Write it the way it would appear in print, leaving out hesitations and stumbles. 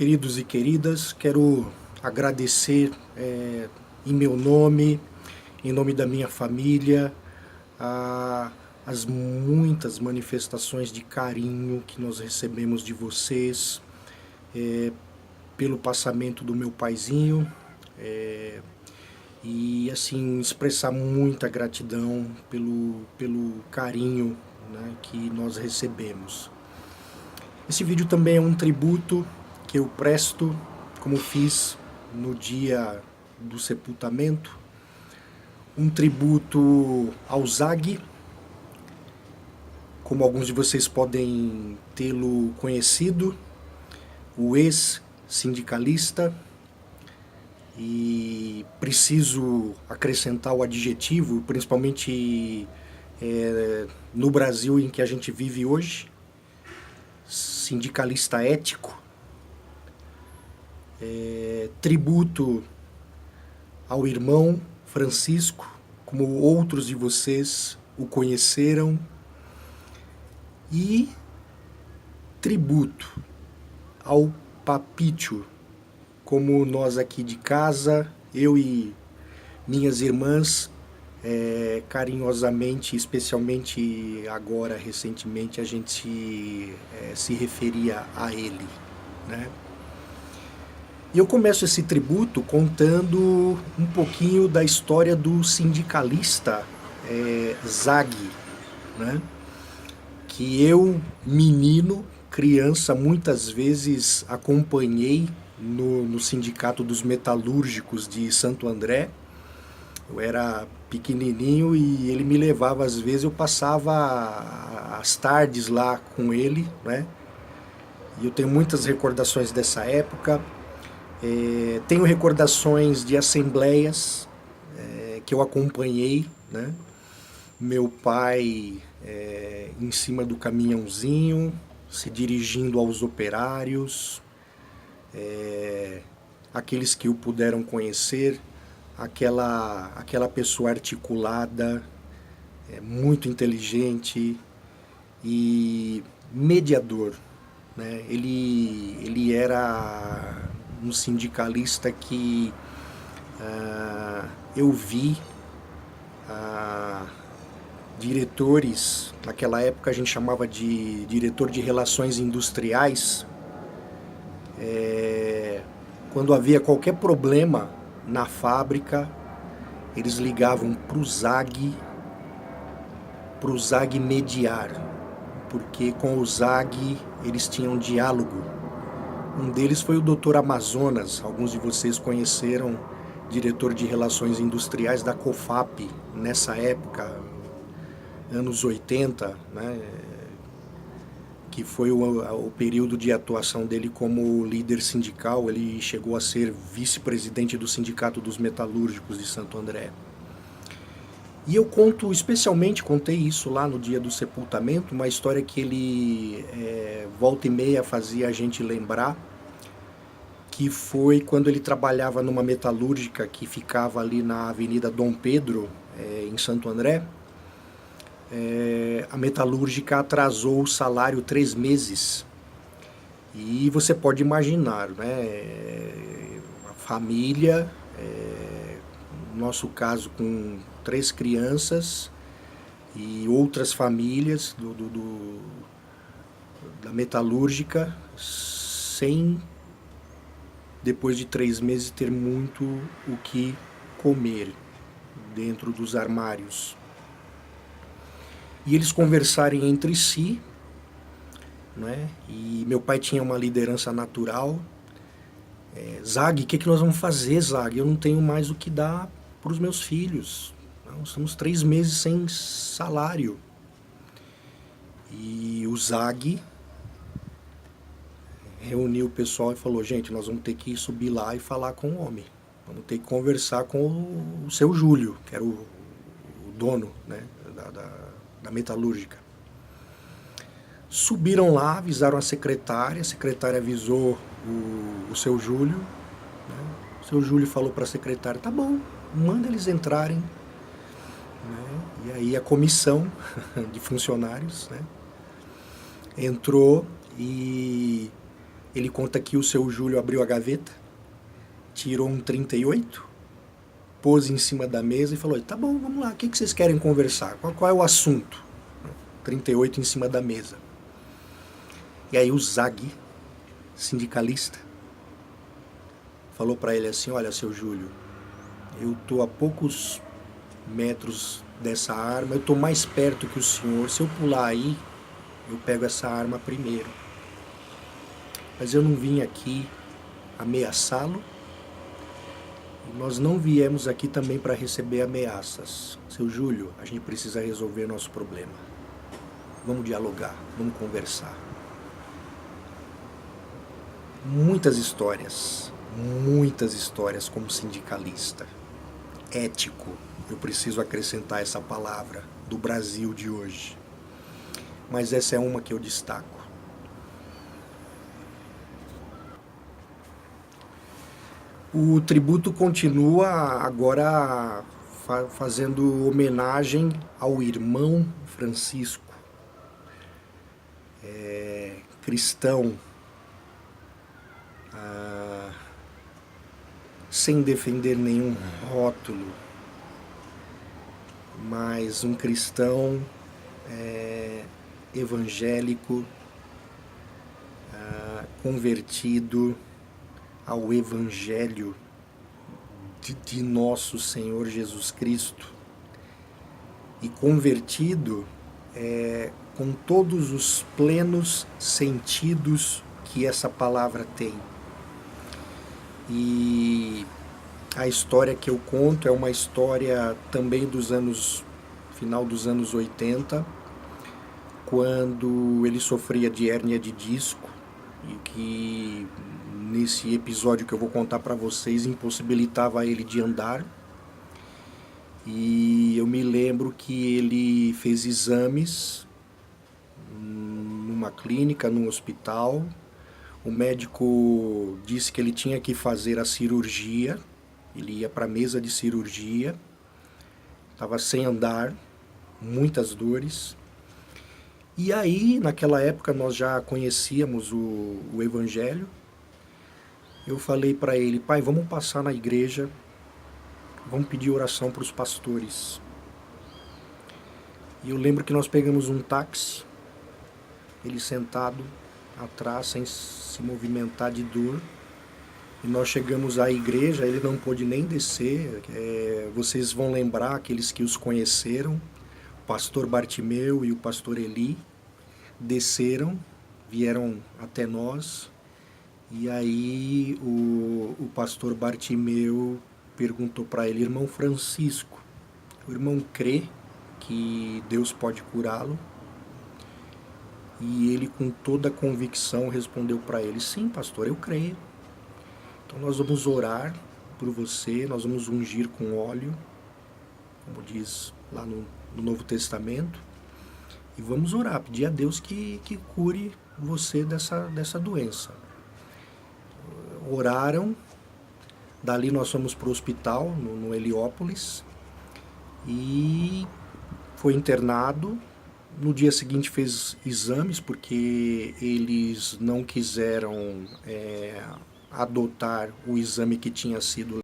Queridos e queridas, quero agradecer em meu nome, em nome da minha família, as muitas manifestações de carinho que nós recebemos de vocês, pelo passamento do meu paizinho, e assim expressar muita gratidão pelo carinho, né, que nós recebemos. Esse vídeo também é um tributo que eu presto, como fiz no dia do sepultamento, um tributo ao Zag, como alguns de vocês podem tê-lo conhecido, o ex-sindicalista, e preciso acrescentar o adjetivo, principalmente no Brasil em que a gente vive hoje, sindicalista ético. Tributo ao irmão Francisco, como outros de vocês o conheceram, e tributo ao Papito, como nós aqui de casa, eu e minhas irmãs, carinhosamente, especialmente agora, recentemente, a gente se referia a ele, né? E eu começo esse tributo contando um pouquinho da história do sindicalista Zag, né? Que eu, menino, criança, muitas vezes acompanhei no Sindicato dos Metalúrgicos de Santo André. Eu era pequenininho e ele me levava, às vezes eu passava as tardes lá com ele, né? E eu tenho muitas recordações dessa época. Tenho recordações de assembleias que eu acompanhei, né? Meu pai em cima do caminhãozinho, se dirigindo aos operários, aqueles que o puderam conhecer, aquela pessoa articulada, muito inteligente e mediador, né? Ele era um sindicalista que eu vi diretores, naquela época a gente chamava de diretor de relações industriais, quando havia qualquer problema na fábrica, eles ligavam para o Zag mediar, porque com o Zag eles tinham diálogo. Um deles foi o Dr. Amazonas, alguns de vocês conheceram, diretor de relações industriais da COFAP, nessa época, anos 80, né, que foi o período de atuação dele como líder sindical. Ele chegou a ser vice-presidente do Sindicato dos Metalúrgicos de Santo André. E eu contei isso lá no dia do sepultamento, uma história que ele volta e meia fazia a gente lembrar, que foi quando ele trabalhava numa metalúrgica que ficava ali na Avenida Dom Pedro, em Santo André. A metalúrgica atrasou o salário 3 meses. E você pode imaginar, né? A família, no nosso caso com 3 crianças e outras famílias da metalúrgica, sem, depois de 3 meses, ter muito o que comer dentro dos armários. E eles conversarem entre si, né? E meu pai tinha uma liderança natural. Zag, o que nós vamos fazer, Zag? Eu não tenho mais o que dar para os meus filhos. Nós estamos 3 meses sem salário. E o Zag reuniu o pessoal e falou: gente, nós vamos ter que subir lá e falar com o homem. Vamos ter que conversar com o seu Júlio, que era o dono, né, da metalúrgica. Subiram lá, avisaram a secretária avisou o seu Júlio, né? O seu Júlio falou para a secretária: tá bom, manda eles entrarem, né? E aí a comissão de funcionários, né, entrou e Ele conta que o seu Júlio abriu a gaveta, tirou um 38, pôs em cima da mesa e falou: tá bom, vamos lá, o que vocês querem conversar? Qual é o assunto? 38 em cima da mesa. E aí o Zag, sindicalista, falou para ele assim: olha, seu Júlio, eu tô a poucos metros dessa arma, eu tô mais perto que o senhor, se eu pular aí, eu pego essa arma primeiro. Mas eu não vim aqui ameaçá-lo, e nós não viemos aqui também para receber ameaças. Seu Júlio, a gente precisa resolver nosso problema. Vamos dialogar, vamos conversar. Muitas histórias como sindicalista. Ético, eu preciso acrescentar essa palavra, do Brasil de hoje. Mas essa é uma que eu destaco. O tributo continua agora fazendo homenagem ao irmão Francisco, cristão, sem defender nenhum rótulo, mas um cristão evangélico, convertido ao Evangelho de nosso Senhor Jesus Cristo, e convertido com todos os plenos sentidos que essa palavra tem. E a história que eu conto é uma história também final dos anos 80, quando ele sofria de hérnia de disco, e que nesse episódio que eu vou contar para vocês impossibilitava ele de andar. E eu me lembro que ele fez exames numa clínica, num hospital. O médico disse que ele tinha que fazer a cirurgia. Ele ia para a mesa de cirurgia, estava sem andar, muitas dores. E aí, naquela época, nós já conhecíamos o Evangelho. Eu falei para ele: pai, vamos passar na igreja, vamos pedir oração para os pastores. E eu lembro que nós pegamos um táxi, ele sentado atrás, sem se movimentar de dor. E nós chegamos à igreja, ele não pôde nem descer. Vocês vão lembrar, aqueles que os conheceram, o pastor Bartimeu e o pastor Eli desceram, vieram até nós. E aí o pastor Bartimeu perguntou para ele: irmão Francisco, o irmão crê que Deus pode curá-lo? E ele, com toda a convicção, respondeu para ele: sim, pastor, eu creio. Então nós vamos orar por você, nós vamos ungir com óleo, como diz lá no Novo Testamento, e vamos orar, pedir a Deus que cure você dessa doença. Oraram, dali nós fomos para o hospital, no Heliópolis, e foi internado. No dia seguinte fez exames, porque eles não quiseram adotar o exame que tinha sido